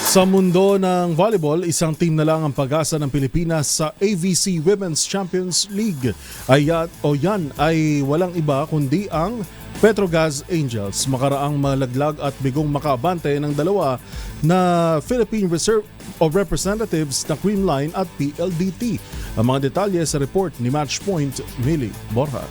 Sa mundo ng volleyball, isang team na lang ang pag-asa ng Pilipinas sa AVC Women's Champions League. Yan ay walang iba kundi ang Petrogas Angels. Makaraang malaglag at bigong makaabante ng dalawa na Philippine Reserve of Representatives na Creamline at PLDT. Ang mga detalye sa report ni Matchpoint, Millie Borja.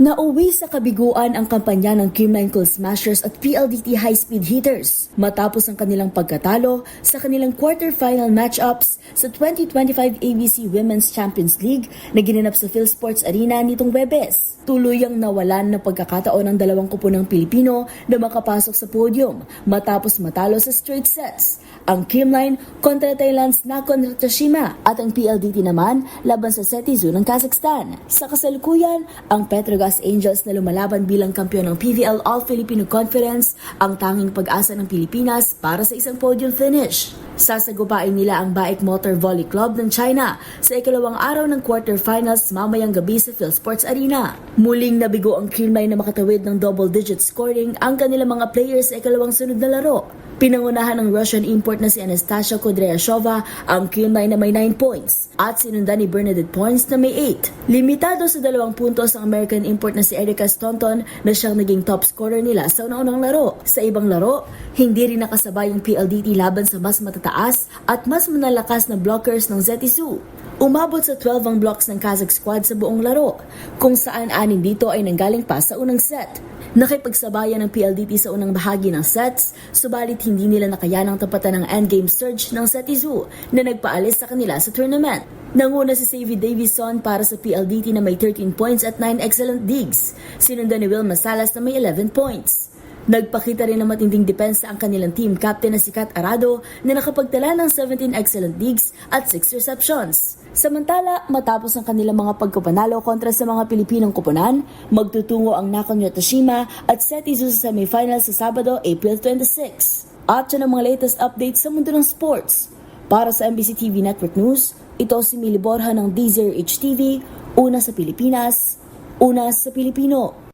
Nauwi sa kabiguan ang kampanya ng Creamline Cool Smashers at PLDT High-Speed Hitters matapos ang kanilang pagkatalo sa kanilang quarter-final match-ups sa 2025 ABC Women's Champions League na ginanap sa PhilSports Arena nitong Huwebes. Tuluyang nawalan ng pagkakataon ng dalawang kupunang Pilipino na makapasok sa podium matapos matalo sa straight sets. Ang Creamline kontra Thailand's Nakhon Ratchasima at ang PLDT naman laban sa Setizu ng Kazakhstan. Sa kasalukuyan, ang Petrogas Angels na lumalaban bilang kampiyon ng PVL All-Filipino Conference ang tanging pag-asa ng Pilipinas para sa isang podium finish. Sasagupain nila ang Baek Motor Volley Club ng China sa ikalawang araw ng quarterfinals mamayang gabi sa PhilSports Arena. Muling nabigo ang Creamline na makatawid ng double-digit scoring ang kanilang mga players sa ikalawang sunod na laro. Pinangunahan ng Russian import na si Anastasia Kudryashova ang Creamline na may 9 points at sinundan ni Bernadette Points na may 8. Limitado sa 2 puntos ang American import na si Erica Staunton na siyang naging top scorer nila sa unang laro. Sa ibang laro, hindi rin nakasabay ang PLDT laban sa mas matataas at mas manalakas na blockers ng Setizu. Umabot sa 12 ang blocks ng Kazakh squad sa buong laro, kung saan 6 dito ay nanggaling pa sa unang set. Nakipagsabayan ng PLDT sa unang bahagi ng sets, subalit hindi nila nakayanang tapatan ng endgame surge ng Setizu na nagpaalis sa kanila sa tournament. Nanguna si Savvy Davison para sa PLDT na may 13 points at 9 excellent digs. Sinundan ni Wilma Salas na may 11 points. Nagpakita rin ng matinding depensa ang kanilang team captain na si Kat Arado na nakapagtala ng 17 excellent digs at 6 receptions. Samantala, matapos ang kanilang mga pagkapanalo kontra sa mga Pilipinong kupunan, magtutungo ang Nakhon Ratchasima at Setizu sa semifinals sa Sabado, April 26. At yan ang mga latest updates sa mundo ng sports. Para sa MBC TV Network News, ito si Millie Borja ng D0H TV, una sa Pilipinas, una sa Pilipino.